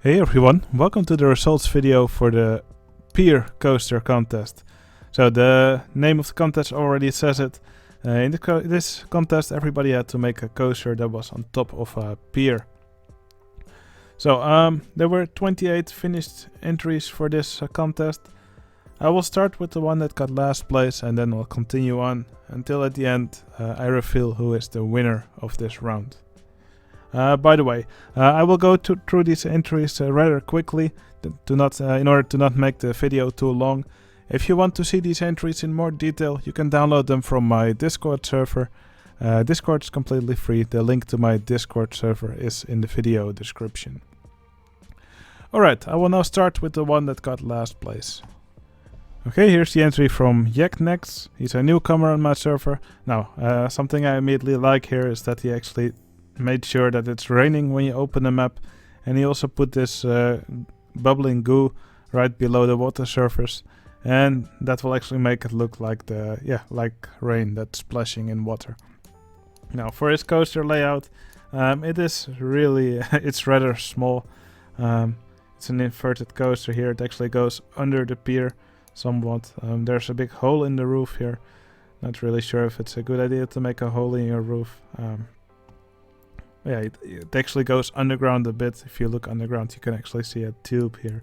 Hey everyone, welcome to the results video for the Pier coaster contest. So the name of the contest already says it. In this contest everybody had to make a coaster that was on top of a pier. So there were 28 finished entries for this contest. I will start with the one that got last place and then I'll continue on until at the end I reveal who is the winner of this round. By the way, I will go through these entries rather quickly in order to not make the video too long. If you want to see these entries in more detail, you can download them from my Discord server. Discord is completely free. The link to my Discord server is in the video description. Alright, I will now start with the one that got last place. Okay, here's the entry from Jek Nex. He's a newcomer on my server. Now, something I immediately like here is that he actually made sure that it's raining when you open the map, and he also put this bubbling goo right below the water surface, and that will actually make it look like like rain that's splashing in water. Now for his coaster layout, it is really it's rather small. It's an inverted coaster here. It actually goes under the pier somewhat. There's a big hole in the roof here. Not really sure if it's a good idea to make a hole in your roof. Yeah, it actually goes underground a bit. If you look underground, you can actually see a tube here.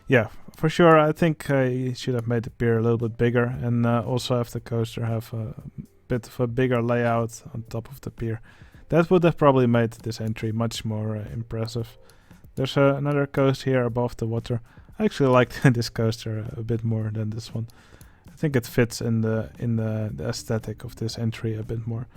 Yeah, for sure, I think you should have made the pier a little bit bigger, and also have the coaster have a bit of a bigger layout on top of the pier. That would have probably made this entry much more impressive. There's another coaster here above the water. I actually like this coaster a bit more than this one. I think it fits in the aesthetic of this entry a bit more.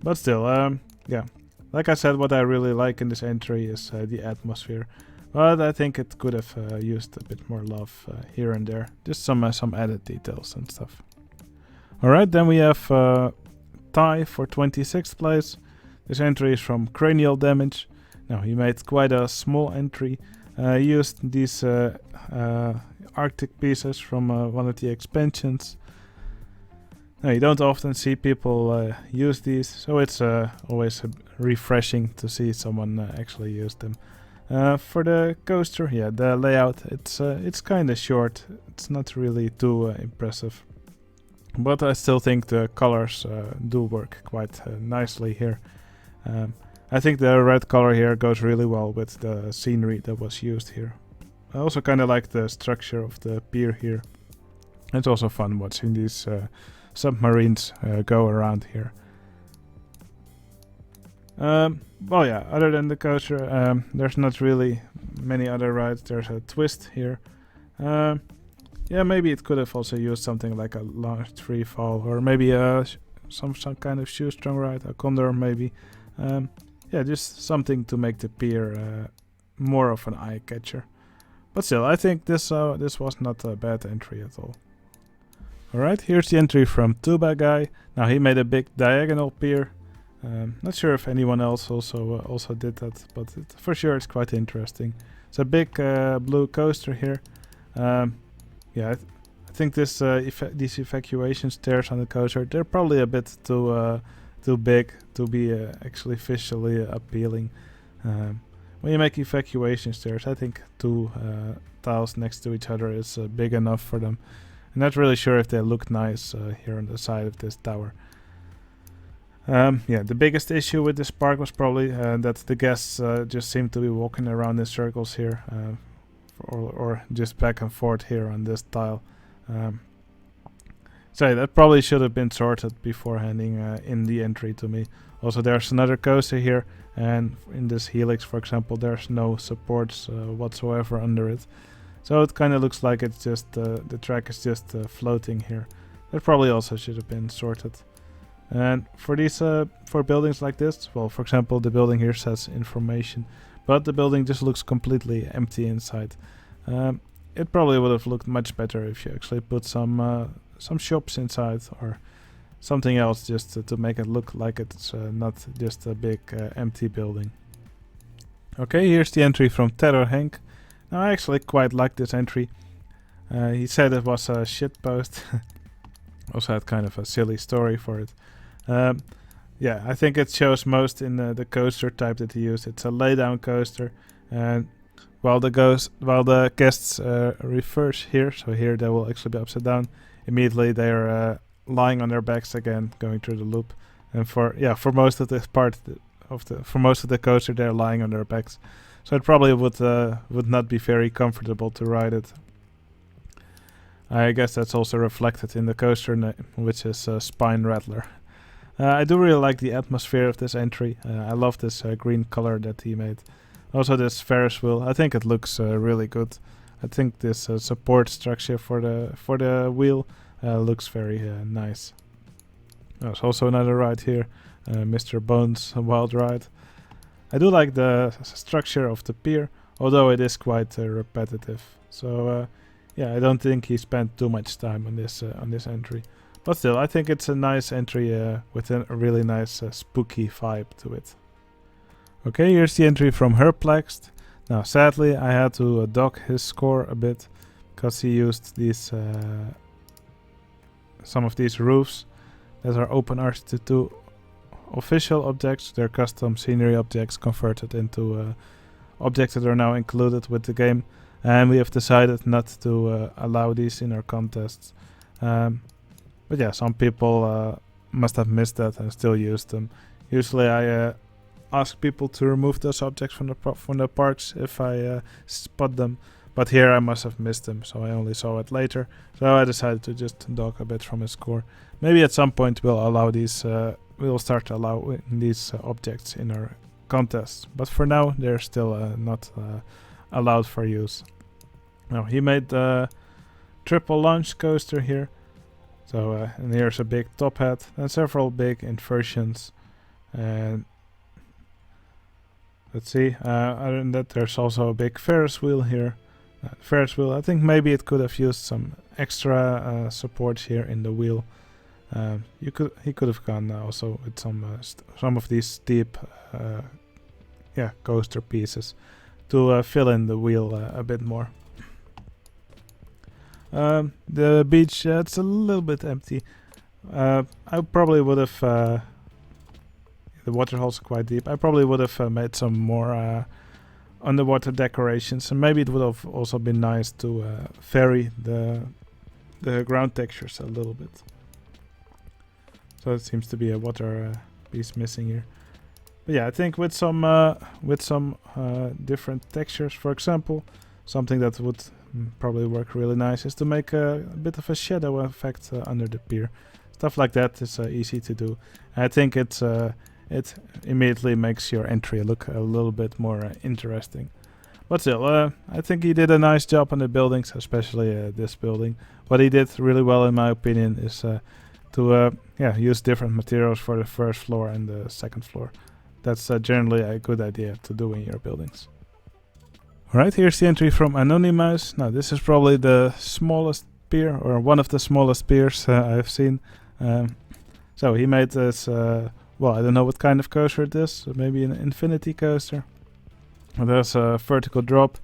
But still, yeah, like I said, what I really like in this entry is the atmosphere. But I think it could have used a bit more love here and there. Just some added details and stuff. Alright, then we have Ty for 26th place. This entry is from Cranialdamage. Now, he made quite a small entry. He used these Arctic pieces from one of the expansions. Now, you don't often see people use these, so it's always refreshing to see someone actually use them. For the coaster, yeah, the layout, it's kind of short. It's not really too impressive, but I still think the colors do work quite nicely here. I think the red color here goes really well with the scenery that was used here. I also kind of like the structure of the pier here. It's also fun watching these submarines go around here. Well, yeah, other than the coaster, there's not really many other rides. There's a twist here. Yeah, maybe it could have also used something like a large free fall, or maybe some kind of shoestring ride, a condor maybe. Yeah, just something to make the pier more of an eye catcher. But still, I think this was not a bad entry at all. Alright, here's the entry from tubaguy. Now he made a big diagonal pier. Not sure if anyone else also did that, but for sure it's quite interesting. It's a big blue coaster here. Yeah, I think these evacuation stairs on the coaster, they're probably a bit too big to be actually visually appealing. When you make evacuation stairs, I think two tiles next to each other is big enough for them. I'm not really sure if they look nice here on the side of this tower. Yeah, the biggest issue with this park was probably that the guests just seem to be walking around in circles here, or just back and forth here on this tile. So that probably should have been sorted before handing in the entry to me. Also, there's another coaster here, and in this helix, for example, there's no supports whatsoever under it. So it kind of looks like it's just the track is just floating here. That probably also should have been sorted. And for these for buildings like this, well, for example, the building here says information, but the building just looks completely empty inside. It probably would have looked much better if you actually put some shops inside or something else, just to make it look like it's not just a big empty building. Okay, here's the entry from Terror Henk. Now, I actually quite like this entry. He said it was a shitpost. Also had kind of a silly story for it. Yeah, I think it shows most in the coaster type that he used. It's a laydown coaster. And while the guests reverse here, so here they will actually be upside down. Immediately they are lying on their backs again, going through the loop. And for most of this part for most of the coaster, they're lying on their backs. So it probably would not be very comfortable to ride it. I guess that's also reflected in the coaster name, which is Spine Rattler. I do really like the atmosphere of this entry. I love this green color that he made. Also this Ferris wheel, I think it looks really good. I think this support structure for the wheel looks very nice. There's also another ride here, Mr. Bones Wild Ride. I do like the structure of the pier, although it is quite repetitive. So yeah, I don't think he spent too much time on this entry. But still, I think it's a nice entry with a really nice spooky vibe to it. Okay, here's the entry from Herplexed. Now, sadly, I had to dock his score a bit because he used these some of these roofs that are OpenRT to official objects. They're custom scenery objects converted into objects that are now included with the game, and we have decided not to allow these in our contests. But yeah, some people must have missed that and still used them. Usually I ask people to remove those objects from the parts if I spot them, but here I must have missed them, so I only saw it later. So I decided to just dock a bit from his score. Maybe at some point we'll allow these. We'll start allowing these objects in our contests, but for now they're still not allowed for use. Now he made the triple launch coaster here. So and here's a big top hat and several big inversions. And let's see. Other than that, there's also a big Ferris wheel here. Ferris wheel. I think maybe it could have used some extra support here in the wheel. He could have gone also with some of these steep, coaster pieces to fill in the wheel a bit more. The beach, it's a little bit empty. I probably would have. The waterholes are quite deep. I probably would have made some more underwater decorations, and maybe it would have also been nice to vary the ground textures a little bit. So it seems to be a water piece missing here. But yeah, I think with some different textures, for example, something that would probably work really nice is to make a bit of a shadow effect under the pier. Stuff like that is easy to do. I think it immediately makes your entry look a little bit more interesting. But still, I think he did a nice job on the buildings, especially this building. What he did really well, in my opinion, is to use different materials for the first floor and the second floor. That's generally a good idea to do in your buildings. Alright, here's the entry from anonymuis. Now this is probably the smallest pier, or one of the smallest piers I've seen. So he made this, I don't know what kind of coaster it is, so maybe an infinity coaster. There's a vertical drop,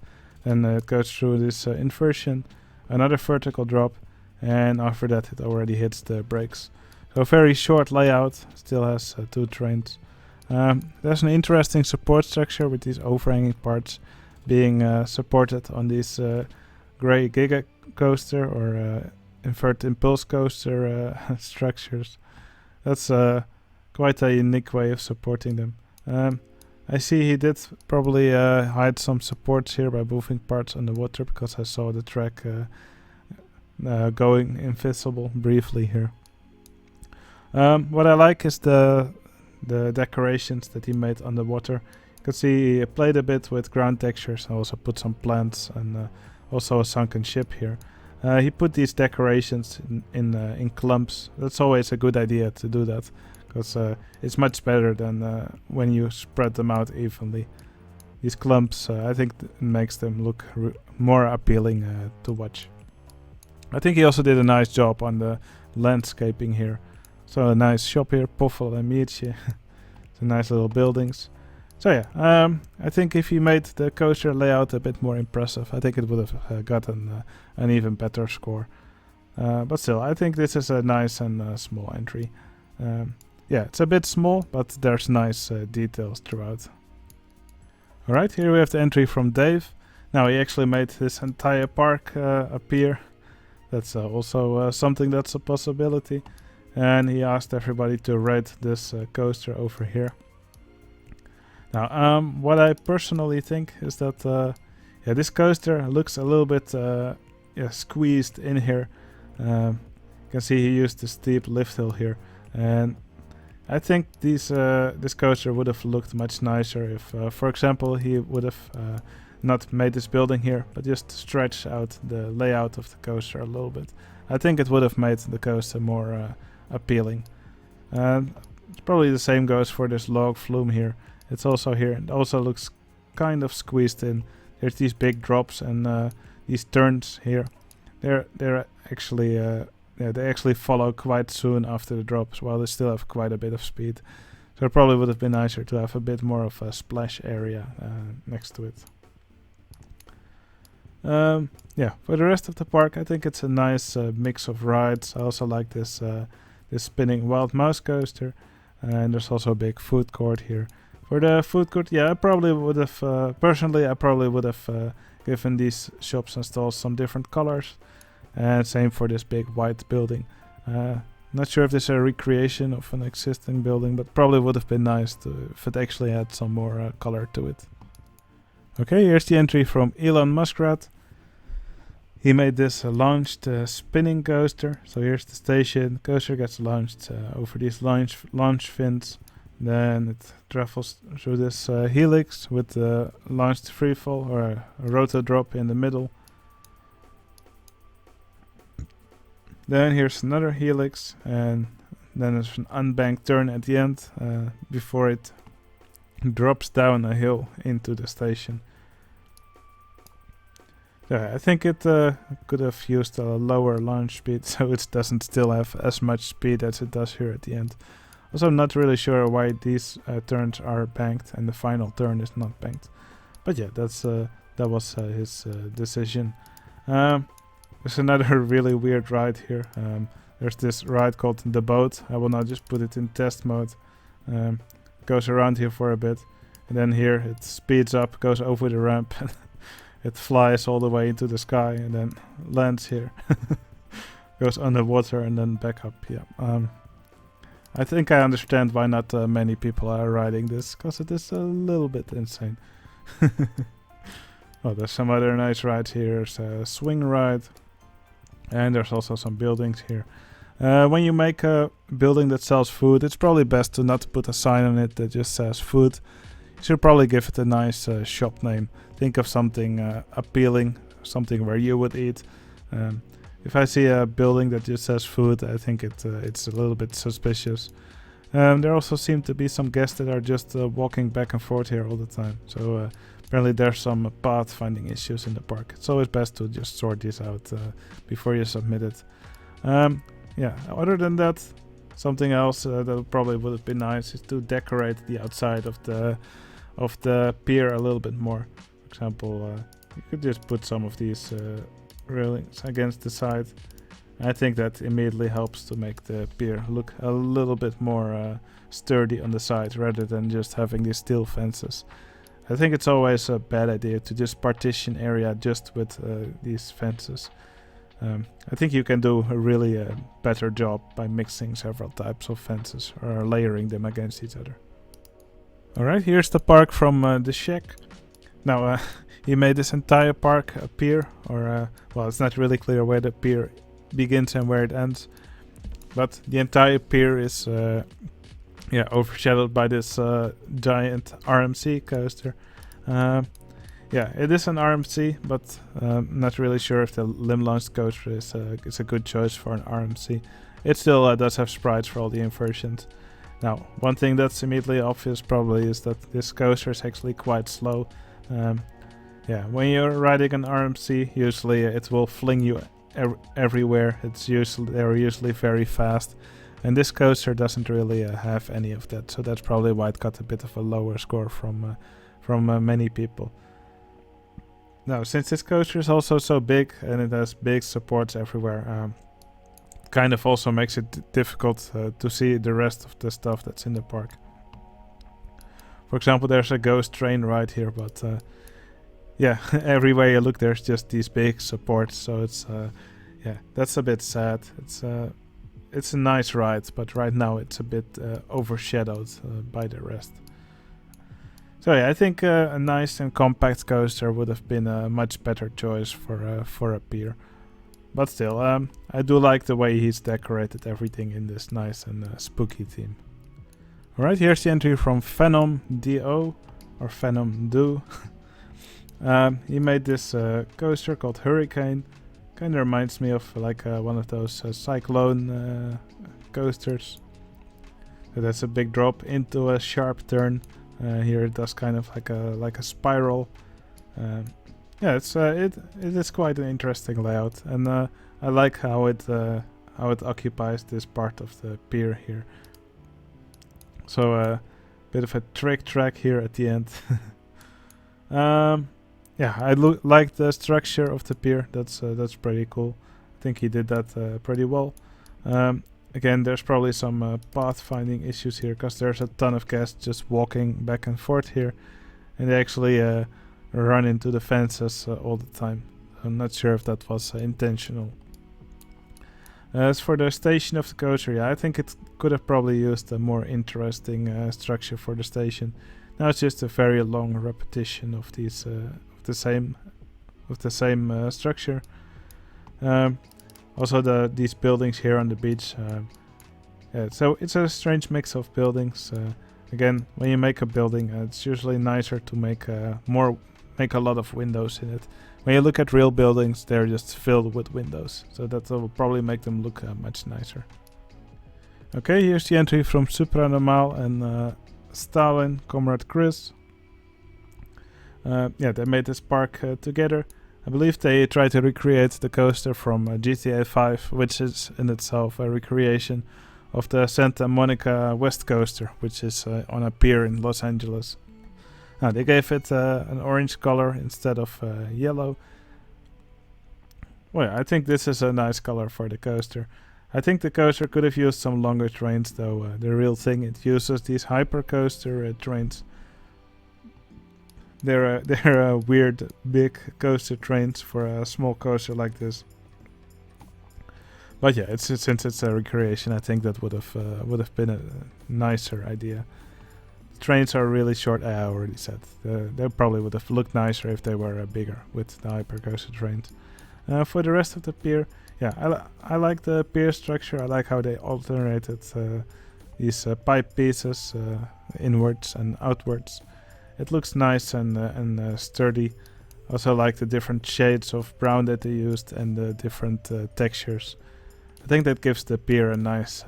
and it goes through this inversion, another vertical drop, and after that it already hits the brakes. So very short layout, still has 2 trains. There's an interesting support structure with these overhanging parts being supported on these gray giga coaster or invert impulse coaster structures. That's quite a unique way of supporting them. I see he did probably hide some supports here by moving parts underwater, because I saw the track going invisible briefly here. What I like is the decorations that he made underwater. You can see he played a bit with ground textures. I also put some plants and also a sunken ship here. He put these decorations in clumps. That's always a good idea to do that, because it's much better than when you spread them out evenly. These clumps, I think makes them look more appealing to watch. I think he also did a nice job on the landscaping here. So a nice shop here, Poffel and Mulpje. Some nice little buildings. So yeah, I think if he made the coaster layout a bit more impressive, I think it would have gotten an even better score. But still, I think this is a nice and small entry. Yeah, it's a bit small, but there's nice details throughout. Alright, here we have the entry from Dave. Now he actually made this entire park appear. That's also something that's a possibility. And he asked everybody to rate this coaster over here. Now, what I personally think is that this coaster looks a little bit squeezed in here. You can see he used the steep lift hill here, and I think this coaster would have looked much nicer if, for example, he would have not made this building here, but just stretched out the layout of the coaster a little bit. I think it would have made the coaster more appealing. And probably the same goes for this log flume here. It's also here. It also looks kind of squeezed in. There's these big drops and these turns here. They're actually they actually follow quite soon after the drops, while they still have quite a bit of speed. So it probably would have been nicer to have a bit more of a splash area next to it. For the rest of the park, I think it's a nice mix of rides. I also like this spinning wild mouse coaster, and there's also a big food court here. For the food court, I probably would have personally, I probably would have given these shops and stalls some different colors, and same for this big white building. Not sure if this is a recreation of an existing building, but probably would have been nice if it actually had some more color to it. Okay, here's the entry from elonmuskrat. He made this launched spinning coaster. So here's the station. Coaster gets launched over these launch fins. Then it travels through this helix with the launched freefall or a roto drop in the middle. Then here's another helix, and then there's an unbanked turn at the end before it drops down a hill into the station. I think it could have used a lower launch speed, so it doesn't still have as much speed as it does here at the end. Also, not really sure why these turns are banked and the final turn is not banked. But yeah, that was his decision. There's another really weird ride here. There's this ride called The Boat. I will now just put it in test mode. Goes around here for a bit. And then here it speeds up, goes over the ramp. It flies all the way into the sky and then lands here. Goes underwater and then back up. I think I understand why not many people are riding this, because it is a little bit insane. Oh, there's some other nice rides here. There's a swing ride. And there's also some buildings here. When you make a building that sells food, it's probably best to not put a sign on it that just says food. You should probably give it a nice shop name. Think of something appealing, something where you would eat. If I see a building that just says food, I think it's a little bit suspicious. There also seem to be some guests that are just walking back and forth here all the time. So apparently there's some path-finding issues in the park. It's always best to just sort these out before you submit it. Other than that, something else that probably would have been nice is to decorate the outside of the pier a little bit more. For example, you could just put some of these railings against the side. I think that immediately helps to make the pier look a little bit more sturdy on the side rather than just having these steel fences. I think it's always a bad idea to just partition area just with these fences. I think you can do a really better job by mixing several types of fences or layering them against each other. Alright, here's the park from thesheq. Now, he made this entire park a pier, or it's not really clear where the pier begins and where it ends, but the entire pier is overshadowed by this giant RMC coaster. It is an RMC, but not really sure if the limb launched coaster is a good choice for an RMC. It still does have sprites for all the inversions. Now, one thing that's immediately obvious probably is that this coaster is actually quite slow. When you're riding an RMC, usually it will fling you everywhere. They're usually very fast, and this coaster doesn't really have any of that. So that's probably why it got a bit of a lower score from many people. Now, since this coaster is also so big and it has big supports everywhere, kind of also makes it difficult to see the rest of the stuff that's in the park. For example, there's a ghost train right here, but yeah, everywhere you look, there's just these big supports. So it's yeah, that's a bit sad. It's a nice ride, but right now it's a bit overshadowed by the rest. So yeah, I think a nice and compact coaster would have been a much better choice for a Pier. But still, I do like the way he's decorated everything in this nice and spooky theme. Alright, here's the entry from Venom Do, or Venom Do. He made this coaster called Hurricane. Kinda reminds me of like one of those cyclone coasters. So that's a big drop into a sharp turn. Here it does kind of like a spiral. Yeah, it is quite an interesting layout, and I like how it occupies this part of the pier here. So a bit of a trick track here at the end. Yeah, I like the structure of the pier. That's pretty cool. I think he did that pretty well. Again, there's probably some pathfinding issues here, because there's a ton of guests just walking back and forth here, and they actually run into the fences all the time. I'm not sure if that was intentional. As for the station of the coaster, yeah, I think it could have probably used a more interesting structure for the station. Now it's just a very long repetition of these the same structure. Also these buildings here on the beach. Yeah, so it's a strange mix of buildings. Again, when you make a building, it's usually nicer to make a lot of windows in it. When you look at real buildings, they're just filled with windows, so that will probably make them look much nicer. Okay, here's the entry from SupraNormaal and Stalin, Comrade Chris. Yeah, they made this park together. I believe they tried to recreate the coaster from GTA 5, which is in itself a recreation of the Santa Monica West Coaster, which is on a pier in Los Angeles. Now, they gave it an orange color instead of yellow. Well, yeah, I think this is a nice color for the coaster. I think the coaster could have used some longer trains, though. The real thing, it uses these hypercoaster trains. They're weird big coaster trains for a small coaster like this. But yeah, since it's a recreation, I think that would have been a nicer idea. Trains are really short. I already said they probably would have looked nicer if they were bigger with the hypercoaster trains. For the rest of the pier, yeah, I like the pier structure. I like how they alternated these pipe pieces inwards and outwards. It looks nice and sturdy. Also like the different shades of brown that they used and the different textures. I think that gives the pier a nice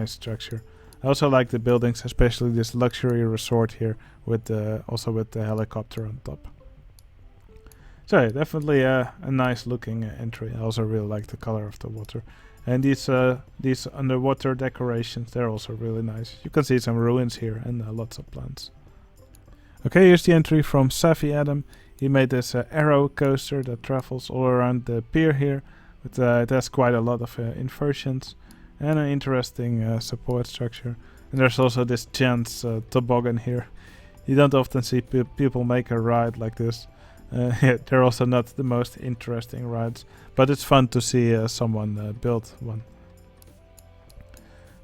structure. I also like the buildings, especially this luxury resort here with also with the helicopter on top. So yeah, definitely a nice looking entry. I also really like the color of the water. And these underwater decorations, they're also really nice. You can see some ruins here and lots of plants. Okay, here's the entry from Savvy Adam. He made this arrow coaster that travels all around the pier here. But it has quite a lot of inversions and an interesting support structure. And there's also this chance toboggan here. You don't often see people make a ride like this. Yeah, they're also not the most interesting rides, but it's fun to see someone build one.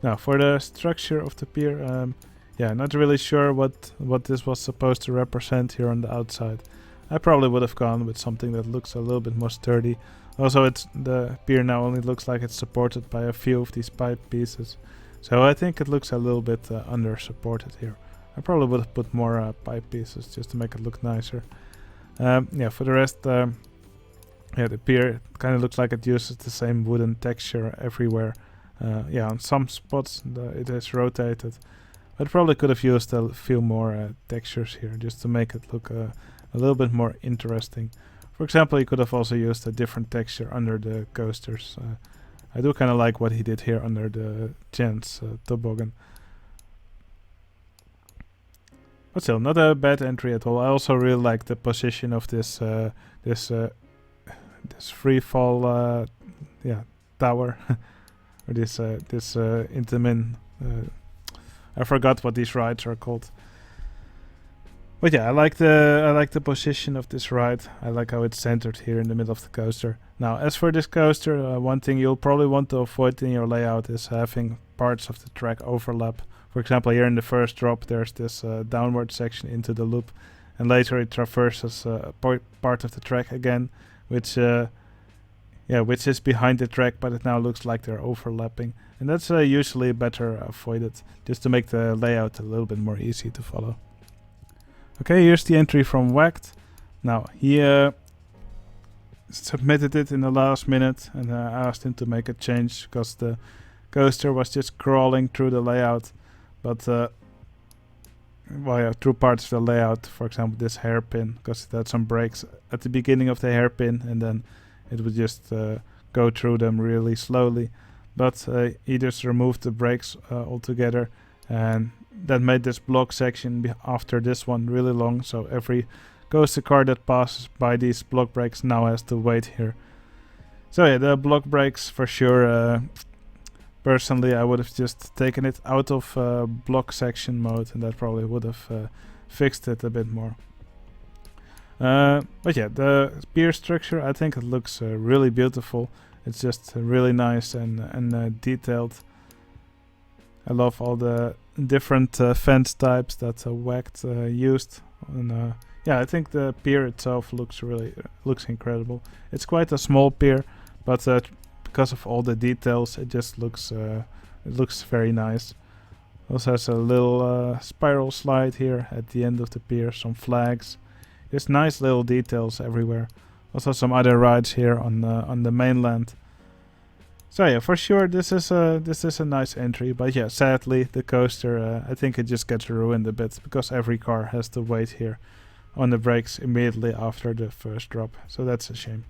Now for the structure of the pier, yeah, not really sure what this was supposed to represent here on the outside. I probably would have gone with something that looks a little bit more sturdy. Also, the pier now only looks like it's supported by a few of these pipe pieces. So I think it looks a little bit under supported here. I probably would have put more pipe pieces just to make it look nicer. Yeah, for the rest, yeah, the pier kind of looks like it uses the same wooden texture everywhere. Yeah, on some spots it is rotated. But probably could have used a few more textures here just to make it look a little bit more interesting. For example, you could have also used a different texture under the coasters. I do kind of like what he did here under the Jens toboggan. But still, not a bad entry at all. I also really like the position of this this free fall yeah, tower or this Intamin. I forgot what these rides are called. But yeah, I like the position of this ride. I like how it's centered here in the middle of the coaster. Now, as for this coaster, one thing you'll probably want to avoid in your layout is having parts of the track overlap. For example, here in the first drop, there's this downward section into the loop, and later it traverses a part of the track again, which is behind the track, but it now looks like they're overlapping, and that's usually better avoided, just to make the layout a little bit more easy to follow. Okay, here's the entry from Wacked. Now, he submitted it in the last minute, and I asked him to make a change because the coaster was just crawling through the layout. But, through parts of the layout, for example, this hairpin, because it had some breaks at the beginning of the hairpin, and then it would just go through them really slowly. But he just removed the breaks altogether, and that made this block section after this one really long, so every coaster car that passes by these block breaks now has to wait here. So yeah, the block breaks for sure. Personally, I would have just taken it out of block section mode, and that probably would have fixed it a bit more. But yeah, the pier structure, I think it looks really beautiful. It's just really nice and detailed. I love all the different fence types that Wacked used, and yeah, I think the pier itself looks incredible. It's quite a small pier, but because of all the details, it just looks very nice. Also has a little spiral slide here at the end of the pier, some flags. There's nice little details everywhere. Also some other rides here on the mainland. So yeah, for sure this is a nice entry, but yeah, sadly the coaster I think it just gets ruined a bit because every car has to wait here on the brakes immediately after the first drop, so that's a shame.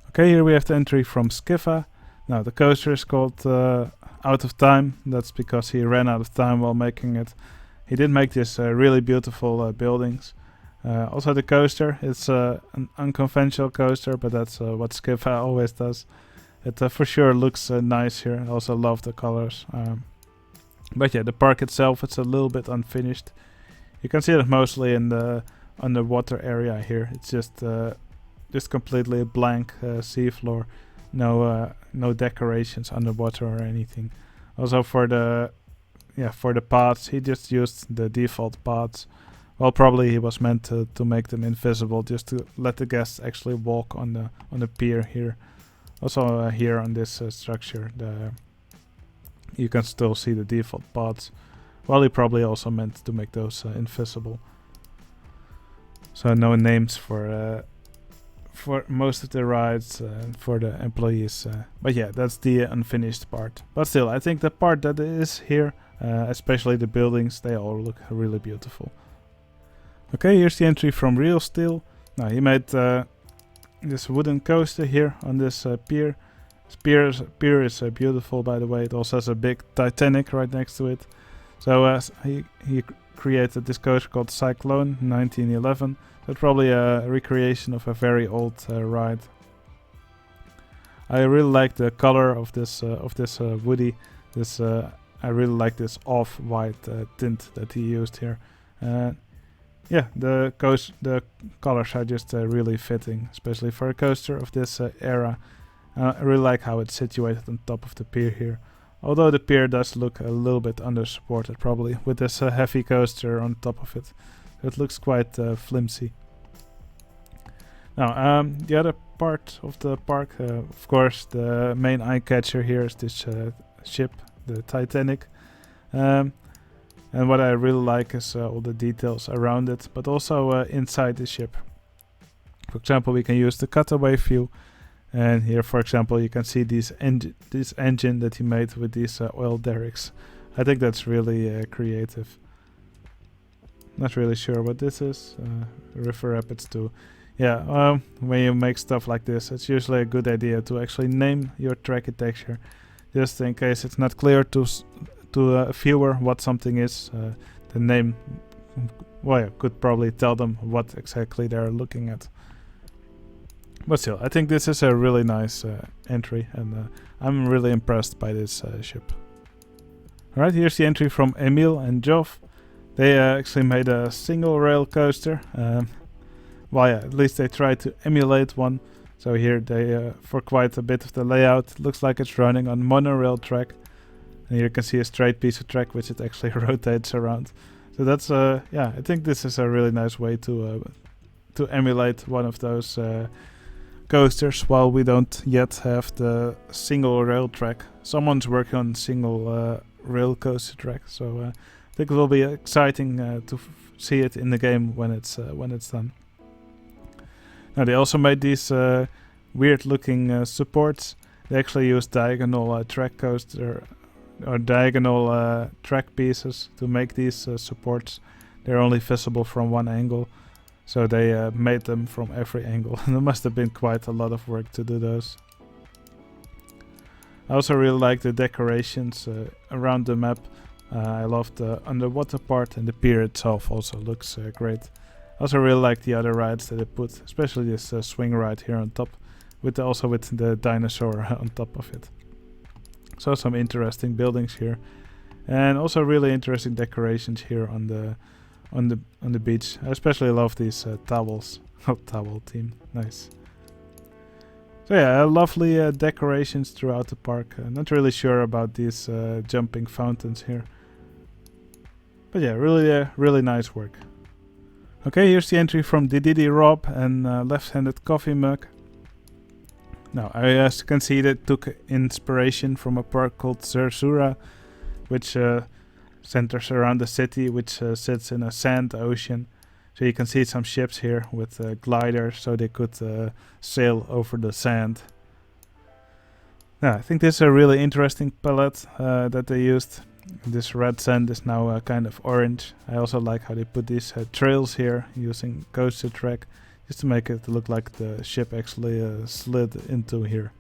Okay, here we have the entry from Skiffa. Now the coaster is called Out of Time. That's because he ran out of time while making it. He did make this really beautiful buildings. Also the coaster, it's an unconventional coaster, but that's what Skiffa always does. It for sure looks nice here. I also love the colors. But yeah, the park itself, it's a little bit unfinished. You can see it mostly in the underwater area here. It's just completely a blank seafloor. No decorations underwater or anything. Also for the paths, he just used the default paths. Well, probably he was meant to make them invisible, just to let the guests actually walk on the pier here. Also here on this structure, you can still see the default paths. Well, he probably also meant to make those invisible. So no names for most of the rides for the employees. But yeah, that's the unfinished part. But still, I think the part that is here, especially the buildings, they all look really beautiful. Okay, here's the entry from Realsteel. Now he made this wooden coaster here on this pier. This pier is beautiful, by the way. It also has a big Titanic right next to it. So he created this coaster called Cyclone in 1911. That's probably a recreation of a very old ride. I really like the color of this woody. I really like this off-white tint that he used here. Yeah, the colors are just really fitting, especially for a coaster of this era. I really like how it's situated on top of the pier here. Although the pier does look a little bit under-supported, probably, with this heavy coaster on top of it. It looks quite flimsy. Now, the other part of the park, of course, the main eye-catcher here is this ship, the Titanic. And what I really like is all the details around it, but also inside the ship. For example, we can use the cutaway view, and here, for example, you can see this engine that he made with these oil derricks. I think that's really creative. Not really sure what this is. River Rapids 2. Yeah, when you make stuff like this, it's usually a good idea to actually name your track texture, just in case it's not clear to a viewer what something is. The name, could probably tell them what exactly they're looking at. But still, I think this is a really nice entry, and I'm really impressed by this ship. Alright, here's the entry from Emiel and Geoff. They actually made a single rail coaster. Well, yeah, at least they tried to emulate one. So here they, for quite a bit of the layout, it looks like it's running on monorail track. And here you can see a straight piece of track which it actually rotates around. So that's, yeah, I think this is a really nice way to emulate one of those coasters, while we don't yet have the single rail track. Someone's working on single rail coaster track, so I think it will be exciting to see it in the game when it's done. Now they also made these weird looking supports. They actually use diagonal track coaster or diagonal track pieces to make these supports. They're only visible from one angle, so they made them from every angle. And there must have been quite a lot of work to do those. I also really like the decorations around the map. I love the underwater part, and the pier itself also looks great. I also really like the other rides that they put, especially this swing ride here on top, also with the dinosaur on top of it. So some interesting buildings here, and also really interesting decorations here on the beach. I especially love these towels. Oh, towel theme, nice. So yeah, lovely decorations throughout the park. Not really sure about these jumping fountains here, but yeah, really nice work. Okay, here's the entry from DededeRob and left-handed coffee mug. Now, as you can see, they took inspiration from a park called Zarathustra, which centers around the city, which sits in a sand ocean. So you can see some ships here with gliders, so they could sail over the sand. Now, I think this is a really interesting palette that they used. This red sand is now kind of orange. I also like how they put these trails here using coaster track, just to make it look like the ship actually slid into here.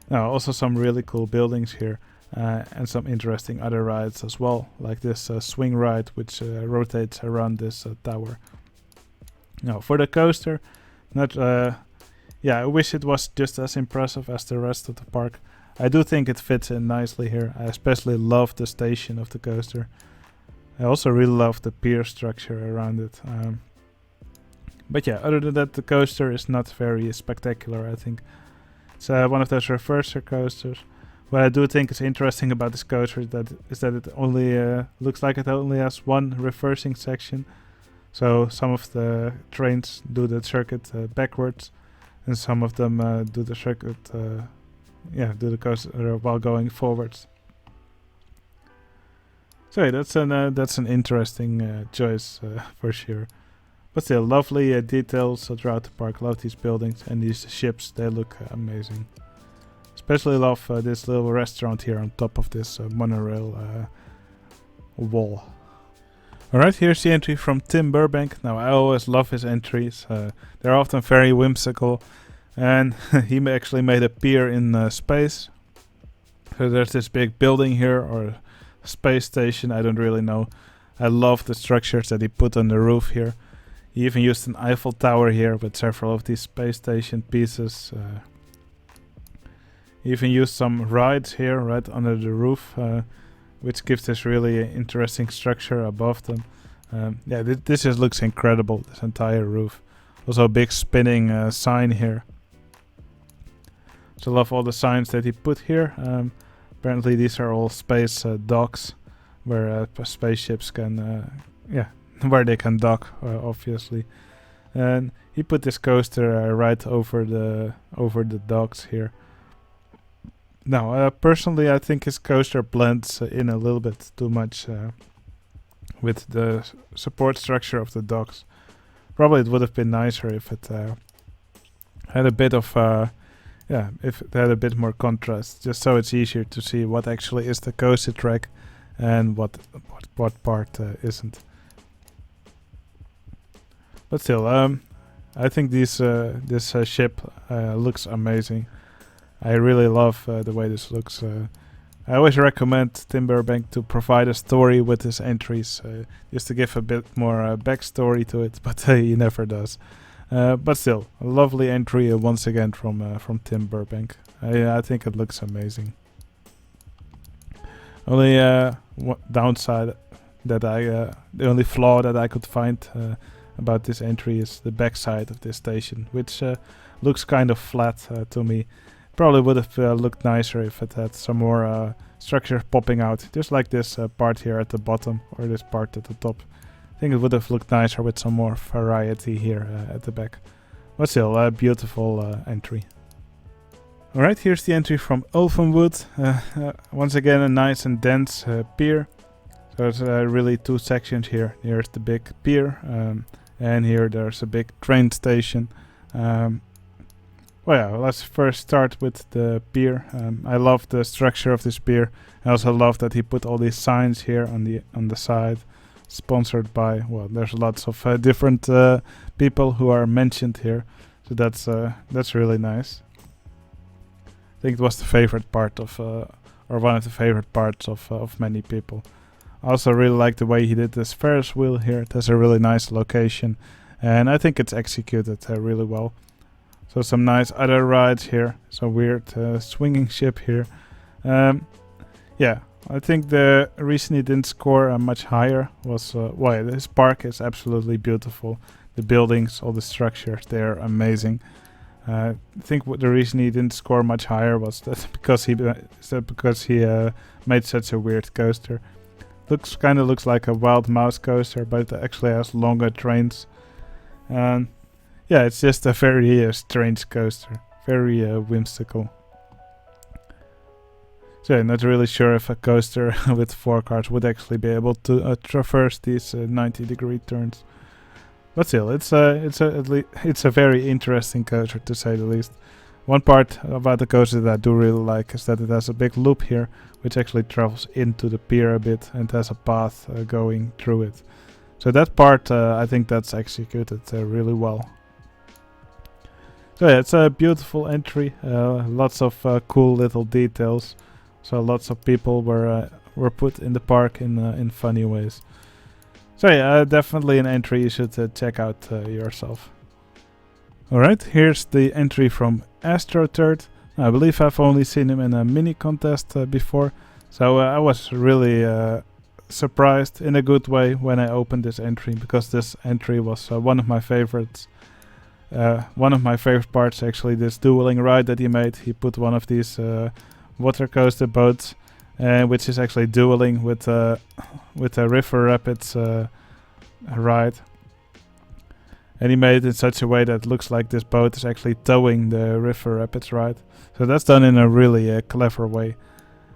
Now, also some really cool buildings here. And some interesting other rides as well, like this swing ride which rotates around this tower. Now for the coaster, yeah, I wish it was just as impressive as the rest of the park. I do think it fits in nicely here. I especially love the station of the coaster. I also really love the pier structure around it. But yeah, other than that, the coaster is not very spectacular, I think. It's one of those reverser coasters. What I do think is interesting about this coaster is that it only looks like it only has one reversing section. So some of the trains do the circuit backwards, and some of them do the circuit, do the coaster while going forwards. So yeah, that's an interesting choice for sure. But still, lovely details throughout the park. Love these buildings and these ships. They look amazing. Especially love this little restaurant here on top of this monorail wall. Alright, here's the entry from Tim Burbank. Now, I always love his entries. They're often very whimsical. And he actually made a pier in space. So there's this big building here, or space station, I don't really know. I love the structures that he put on the roof here. He even used an Eiffel Tower here with several of these space station pieces. He even used some rides here right under the roof, which gives this really interesting structure above them. Yeah, this just looks incredible, this entire roof. Also a big spinning sign here. So I love all the signs that he put here. Apparently these are all space docks where spaceships can, where they can dock, obviously. And he put this coaster right over the docks here. Now, personally, I think his coaster blends in a little bit too much with the support structure of the docks. Probably it would have been nicer if it had a bit of, if it had a bit more contrast, just so it's easier to see what actually is the coaster track and what part isn't. But still, I think this ship looks amazing. I really love the way this looks. I always recommend Tim Burbank to provide a story with his entries, just to give a bit more backstory to it, but he never does. But still, a lovely entry once again from Tim Burbank. I think it looks amazing. Only downside that the only flaw that I could find about this entry is the backside of this station, which looks kind of flat to me. Probably would have looked nicer if it had some more structure popping out, just like this part here at the bottom, or this part at the top. I think it would have looked nicer with some more variety here at the back. But still, a beautiful entry. Alright, here's the entry from Ulvenwood. Once again, a nice and dense pier. So there's really two sections here. Here's the big pier, and here there's a big train station. Well, yeah, let's first start with the pier. I love the structure of this pier. I also love that he put all these signs here on the side, sponsored by. Well, there's lots of different people who are mentioned here, so that's really nice. I think it was the favorite part of, or one of the favorite parts of many people. I also really like the way he did this Ferris wheel here. It has a really nice location, and I think it's executed really well. So some nice other rides here. Some weird swinging ship here. Yeah, I think the reason he didn't score much higher was, well, this park is absolutely beautiful. The buildings, all the structures, they're amazing. I think the reason he didn't score much higher was that because he made such a weird coaster. Kind of looks like a wild mouse coaster, but it actually has longer trains. And yeah, it's just a very strange coaster, very whimsical. So I'm not really sure if a coaster with 4 cars would actually be able to traverse these 90-degree turns. But still, it's a very interesting coaster, to say the least. One part about the coaster that I do really like is that it has a big loop here, which actually travels into the pier a bit and has a path going through it. So that part, I think that's executed really well. So yeah, it's a beautiful entry. Lots of cool little details. So lots of people were put in the park in funny ways. So yeah, definitely an entry you should check out yourself. Alright, here's the entry from Astroturd. I believe I've only seen him in a mini contest before. So I was really surprised in a good way when I opened this entry, because this entry was one of my favorites. One of my favorite parts, actually, this dueling ride that he made. He put one of these water coaster boats, which is actually dueling with a river rapids ride. And he made it in such a way that it looks like this boat is actually towing the river rapids ride. So that's done in a really clever way.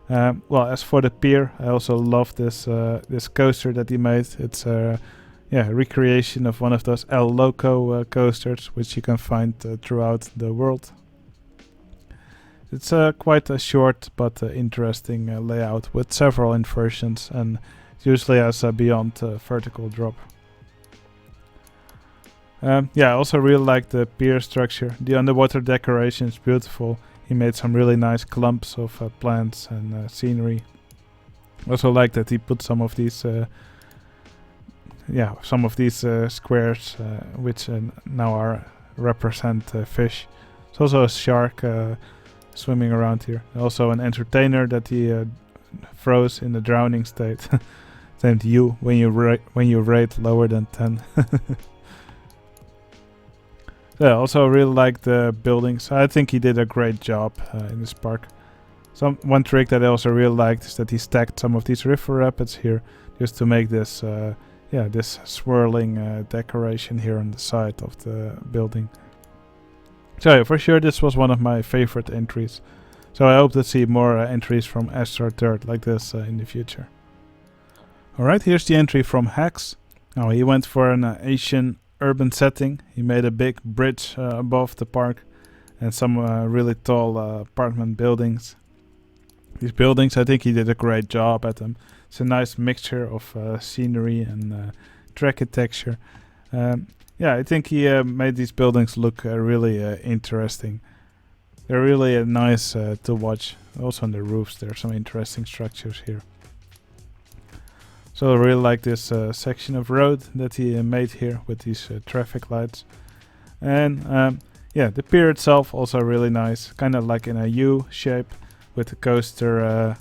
Well, as for the pier, I also love this coaster that he made. It's a recreation of one of those El Loco coasters, which you can find throughout the world. It's quite a short but interesting layout with several inversions, and usually has a beyond vertical drop. Yeah, I also really like the pier structure. The underwater decoration is beautiful. He made some really nice clumps of plants and scenery. Also like that he put some of these squares which now represent fish. There's also a shark swimming around here. Also an entertainer that he froze in the drowning state. Named you when you rate lower than 10. Yeah, also really like the buildings. I think he did a great job in this park. One trick that I also really liked is that he stacked some of these river rapids here, just to make this this swirling decoration here on the side of the building. So yeah, for sure this was one of my favorite entries. So I hope to see more entries from Astroturd like this in the future. Alright, here's the entry from Hex. Now he went for an Asian urban setting. He made a big bridge above the park and some really tall apartment buildings. These buildings, I think he did a great job at them. It's a nice mixture of scenery and architecture. Yeah, I think he made these buildings look really interesting. They're really nice to watch. Also on the roofs there are some interesting structures here. So I really like this section of road that he made here with these traffic lights. And yeah, the pier itself also really nice, kind of like in a U shape with the coaster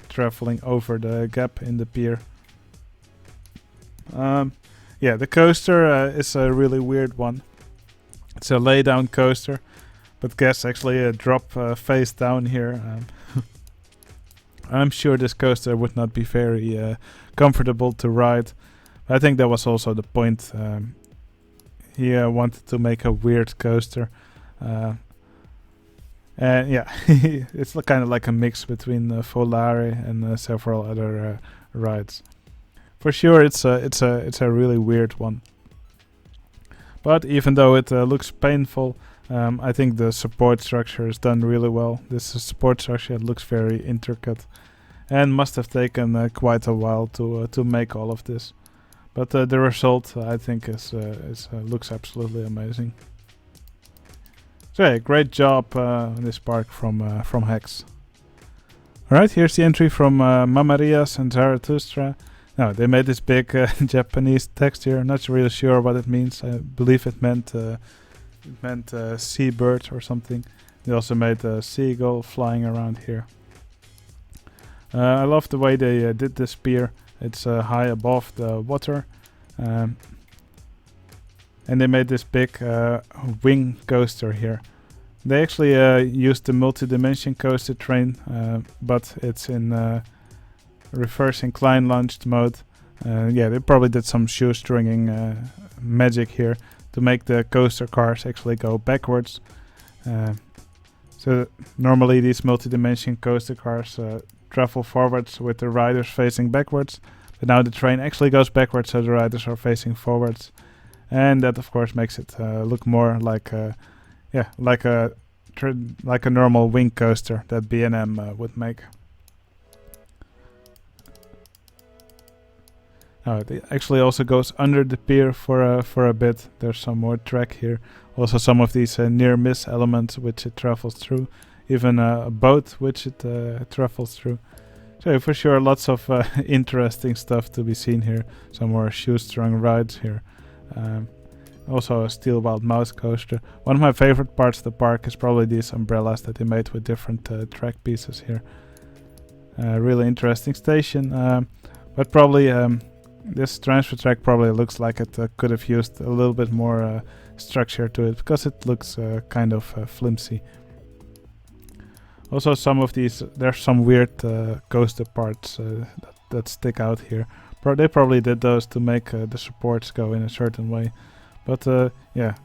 traveling over the gap in the pier. Yeah, the coaster is a really weird one. It's a lay down coaster, but guests actually drop face down here. I'm sure this coaster would not be very comfortable to ride. I think that was also the point. He wanted to make a weird coaster. And yeah, it's kind of like a mix between Volare and several other rides. For sure, it's a really weird one. But even though it looks painful, I think the support structure is done really well. This support structure looks very intricate, and must have taken quite a while to make all of this. But the result, I think, is looks absolutely amazing. So yeah, great job on this park from Hex. Alright, here's the entry from Mamarillas and Zarathustra. Now, they made this big Japanese text here. I'm not really sure what it means. I believe it meant seabird or something. They also made a seagull flying around here. I love the way they did this pier. It's high above the water. And they made this big wing coaster here. They actually used the multi-dimension coaster train, but it's in reverse incline launched mode. Yeah, they probably did some shoestringing magic here to make the coaster cars actually go backwards. So normally these multi-dimension coaster cars travel forwards with the riders facing backwards, but now the train actually goes backwards, so the riders are facing forwards, and that of course makes it look more like like a normal wing coaster that B&M would make. Now it actually also goes under the pier for a bit. There's some more track here. Also some of these near miss elements which it travels through. Even a boat which it travels through. So for sure lots of interesting stuff to be seen here. Some more shoestrung rides here. Also a steel wild mouse coaster. One of my favorite parts of the park is probably these umbrellas that they made with different track pieces here. Really interesting station. But probably this transfer track probably looks like it could have used a little bit more structure to it, because it looks kind of flimsy. Also some of these, there's some weird coaster parts that stick out here. They probably did those to make the supports go in a certain way. But yeah,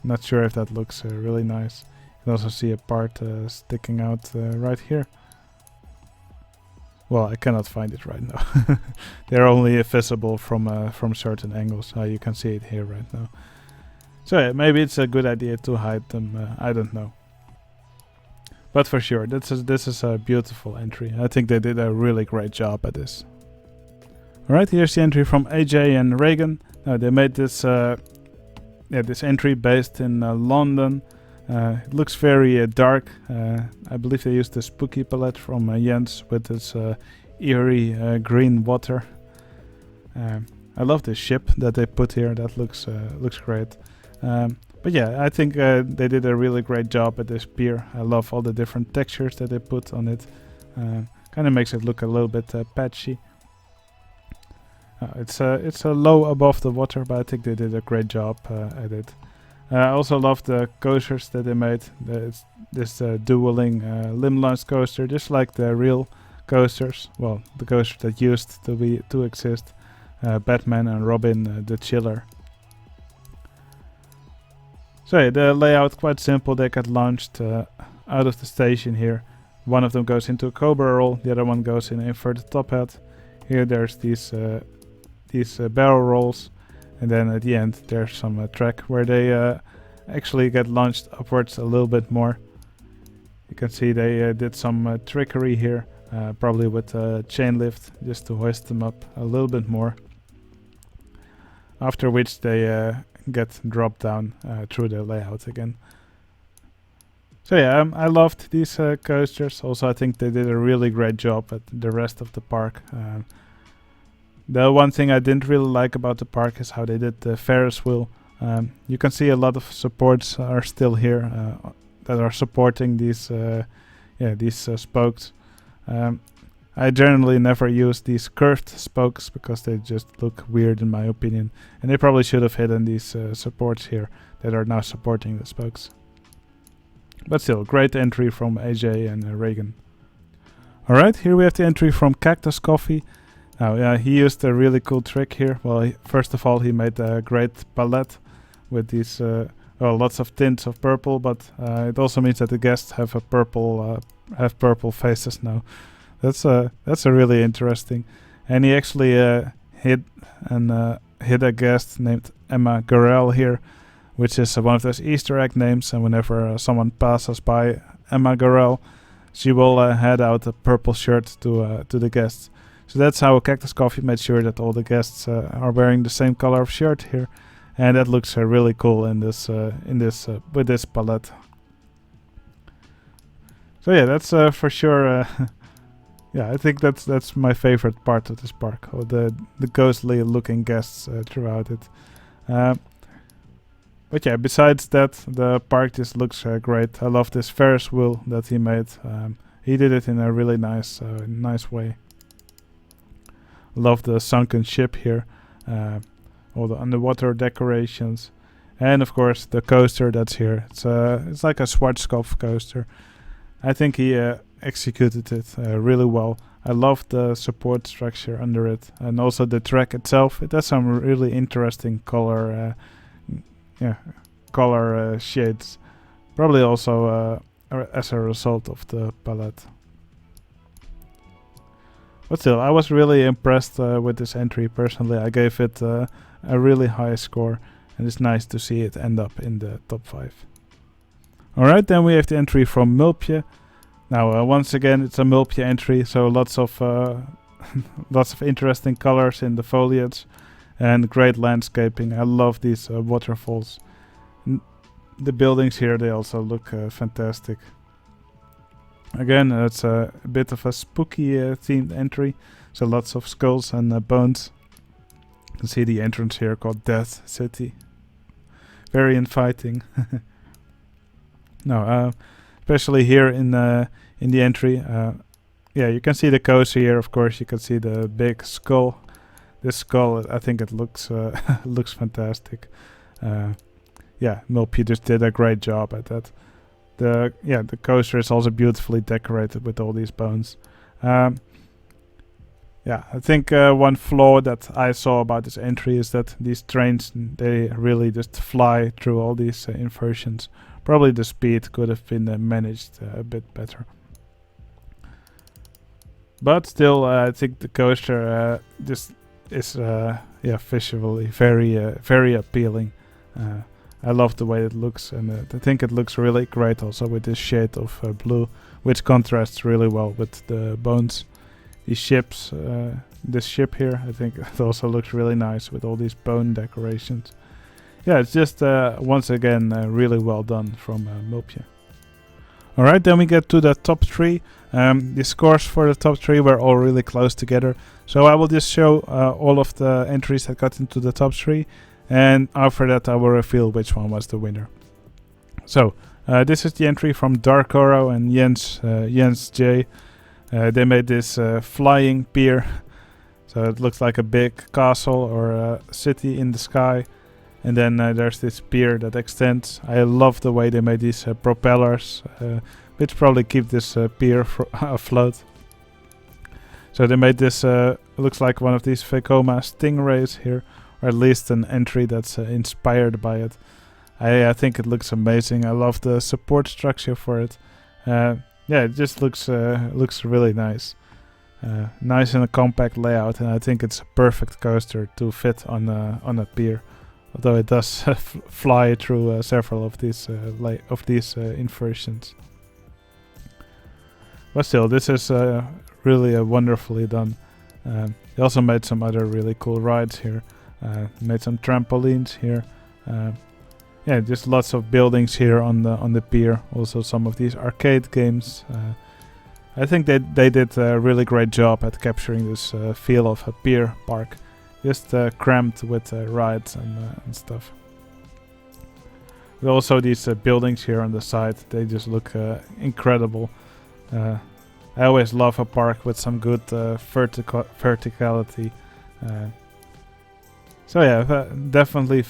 not sure if that looks really nice. You can also see a part sticking out right here. Well, I cannot find it right now. They're only visible from certain angles. You can see it here right now. So yeah, maybe it's a good idea to hide them. I don't know. But for sure, this is a beautiful entry. I think they did a really great job at this. Alright, here's the entry from AJ and Reagan. They made this this entry based in London. It looks very dark. I believe they used the spooky palette from Jens with its eerie green water. I love this ship that they put here. That looks great. But yeah, I think they did a really great job at this pier. I love all the different textures that they put on it. Kind of makes it look a little bit patchy. It's a low above the water, but I think they did a great job at it. I also love the coasters that they made. This dueling limb launch coaster, just like the real coasters. Well, the coasters that used to exist. Batman and Robin, the Chiller. So yeah, the layout quite simple. They get launched out of the station here. One of them goes into a cobra roll, the other one goes in an inverted top hat. Here there's these barrel rolls, and then at the end there's some track where they actually get launched upwards a little bit more. You can see they did some trickery here, probably with a chain lift, just to hoist them up a little bit more. After which they get dropped down through the layout again. So yeah, I loved these coasters. Also, I think they did a really great job at the rest of the park. The one thing I didn't really like about the park is how they did the Ferris wheel. You can see a lot of supports are still that are supporting these spokes. I generally never use these curved spokes because they just look weird in my opinion, and they probably should have hidden these supports here that are now supporting the spokes. But still, great entry from AJ and Reagan. Alright, here we have the entry from Cactus Coffee. Now, he used a really cool trick here. Well, first of all, he made a great palette with these lots of tints of purple, but it also means that the guests have a purple faces now. That's a really interesting. And he actually hid a guest named Emma Gorel here, which is one of those Easter egg names. And whenever someone passes by Emma Gorel, she will hand out a purple shirt to the guests. So that's how Cactus Coffee made sure that all the guests are wearing the same color of shirt here, and that looks really cool in this with this palette. So yeah, that's for sure. Yeah, I think that's my favorite part of this park, or the ghostly looking guests throughout it. But yeah, besides that, the park just looks great. I love this Ferris wheel that he made. He did it in a really nice way. Love the sunken ship here, all the underwater decorations, and of course the coaster that's here. It's like a Schwarzkopf coaster. I think he executed it really well. I love the support structure under it, and also the track itself. It has some really interesting color shades, probably also as a result of the palette. But still, I was really impressed with this entry personally. I gave it a really high score, and it's nice to see it end up in the top 5. Alright, then we have the entry from Mulpje. Now, once again, it's a Mulpje entry, so lots of interesting colors in the foliage and great landscaping. I love these waterfalls. The buildings here, they also look fantastic. Again, it's a bit of a spooky themed entry, so lots of skulls and bones. You can see the entrance here called Death City. Very inviting. Now, especially here in the entry, yeah, you can see the coaster here. Of course, you can see the big skull. This skull, I think it looks looks fantastic. Yeah, Mulpje just did a great job at that. The coaster is also beautifully decorated with all these bones. Yeah, I think one flaw that I saw about this entry is that these trains, they really just fly through all these inversions. Probably the speed could have been managed a bit better. But still, I think the coaster just is visually very appealing. I love the way it looks, and I think it looks really great also with this shade of blue, which contrasts really well with the bones. These ships, this ship here, I think it also looks really nice with all these bone decorations. Yeah, it's just once again really well done from Mulpje. Alright, then we get to the top 3. The scores for the top 3 were all really close together, so I will just show all of the entries that got into the top 3. And after that I will reveal which one was the winner. So, this is the entry from Darkoro and Jens J. They made this flying pier. So it looks like a big castle or a city in the sky. And then there's this pier that extends. I love the way they made these propellers, which probably keep this pier afloat. So they made this, looks like one of these Vekoma stingrays here. Or at least an entry that's inspired by it. I think it looks amazing. I love the support structure for it. Yeah, it just looks really nice. Nice in a compact layout, and I think it's a perfect coaster to fit on a pier. Although it does fly through several of these inversions. But still, this is really wonderfully done. They also made some other really cool rides here. Made some trampolines here. Yeah, just lots of buildings here on the pier. Also some of these arcade games. I think they did a really great job at capturing this feel of a pier park. Just crammed with rides and stuff. But also these buildings here on the side, they just look incredible. I always love a park with some good verticality. So yeah, definitely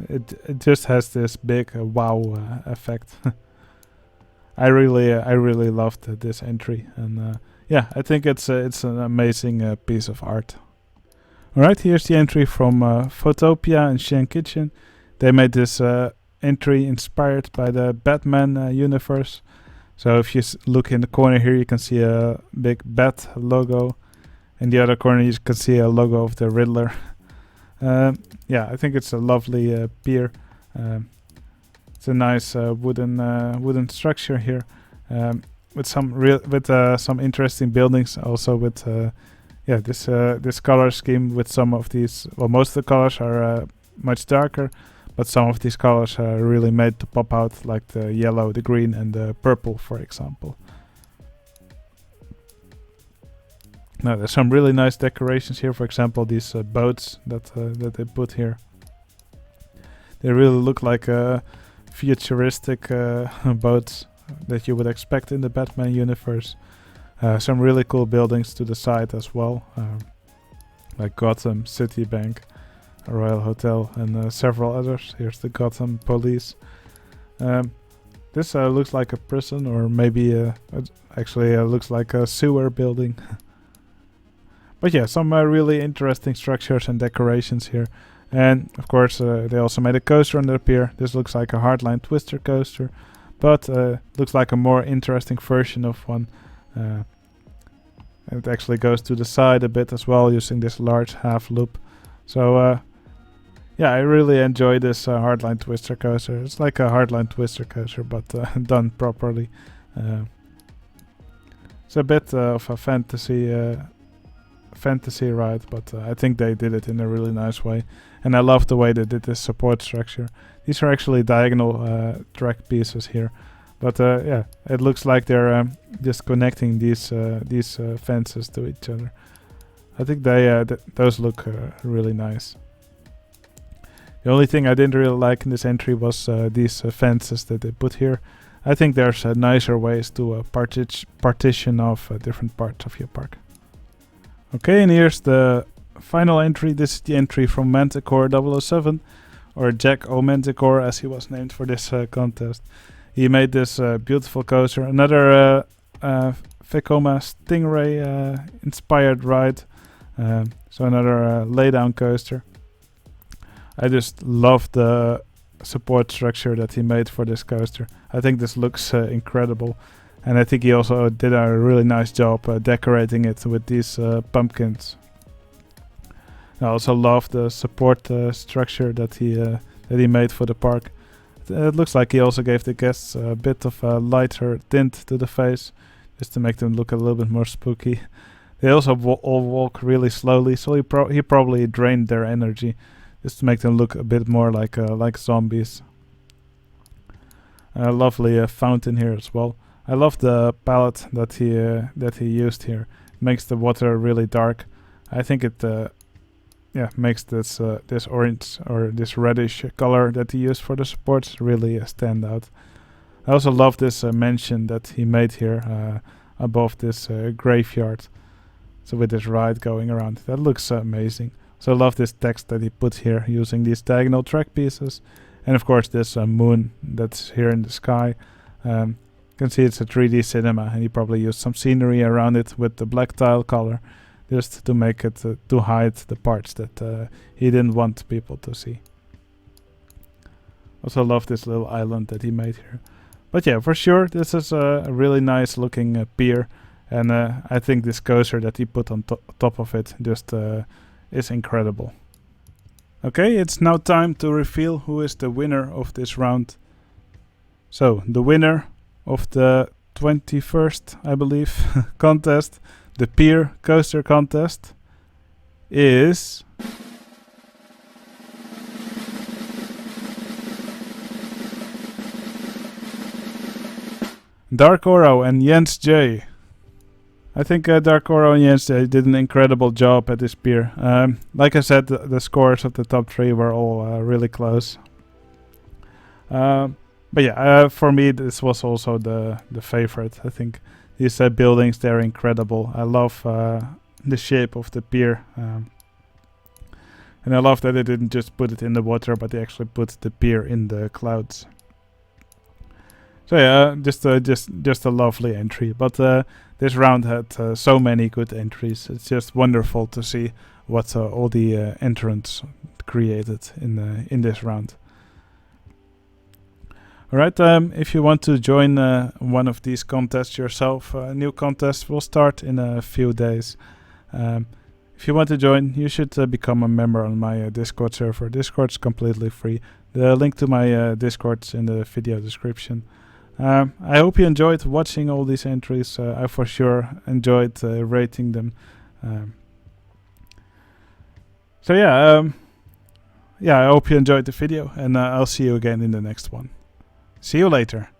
it just has this big wow effect. I really loved this entry, and yeah, I think it's an amazing piece of art. Alright, here's the entry from fauxtopia and Shen Kitchen. They made this entry inspired by the Batman universe. So if you look in the corner here, you can see a big bat logo. In the other corner, you can see a logo of the Riddler. Yeah, I think it's a lovely pier. It's a nice wooden structure here, with some interesting buildings. Also with yeah, this color scheme with some of these. Well, most of the colors are much darker, but some of these colors are really made to pop out, like the yellow, the green, and the purple, for example. Now, there's some really nice decorations here. For example, these boats that they put here. They really look like futuristic boats that you would expect in the Batman universe. Some really cool buildings to the side as well, like Gotham Citibank, a Royal Hotel, and several others. Here's the Gotham Police. This looks like a prison, or maybe actually looks like a sewer building. But yeah, some really interesting structures and decorations here. And of course, they also made a coaster on the pier. This looks like a hardline twister coaster, but looks like a more interesting version of one. It actually goes to the side a bit as well, using this large half loop. So yeah, I really enjoy this hardline twister coaster. It's like a hardline twister coaster, but done properly. It's a bit of a fantasy ride, but I think they did it in a really nice way. And I love the way they did this support structure. These are actually diagonal track pieces here. But yeah, it looks like they're just connecting these fences to each other. I think those look really nice. The only thing I didn't really like in this entry was these fences that they put here. I think there's nicer ways to partition off different parts of your park. Okay, and here's the final entry. This is the entry from Manticore 007, or Jek Manticore as he was named for this contest. He made this beautiful coaster, another Vekoma Stingray inspired ride, so another laydown coaster. I just love the support structure that he made for this coaster. I think this looks incredible, and I think he also did a really nice job decorating it with these pumpkins. I also love the support structure that he made for the park. It looks like he also gave the guests a bit of a lighter tint to the face, just to make them look a little bit more spooky. They also all walk really slowly, so he probably drained their energy, just to make them look a bit more like zombies. A lovely fountain here as well. I love the palette that he used here. It makes the water really dark. I think it makes this orange or this reddish color that he used for the supports really stand out. I also love this mansion that he made here above this graveyard. So with this ride going around, that looks amazing. So I love this text that he put here using these diagonal track pieces, and of course this moon that's here in the sky. You can see it's a 3D cinema, and he probably used some scenery around it with the black tile color, just to make it to hide the parts that he didn't want people to see. Also love this little island that he made here. But yeah, for sure, this is a really nice looking pier, and I think this coaster that he put on top of it just is incredible. Okay, it's now time to reveal who is the winner of this round. So, the winner of the 21st, I believe, contest, the Pier Coaster Contest, is Darkoro and Jens J. I think Darkoro and Jens J did an incredible job at this pier. Like I said, the scores of the top three were all really close. But yeah, for me this was also the favorite. I think These buildings, they're incredible. I love the shape of the pier. And I love that they didn't just put it in the water, but they actually put the pier in the clouds. So yeah, just a lovely entry. But this round had so many good entries. It's just wonderful to see what all the entrants created in this round. Alright, if you want to join one of these contests yourself, a new contest will start in a few days. If you want to join, you should become a member on my Discord server. Discord's completely free. The link to my Discord's in the video description. I hope you enjoyed watching all these entries. I for sure enjoyed rating them. So yeah, I hope you enjoyed the video, and I'll see you again in the next one. See you later.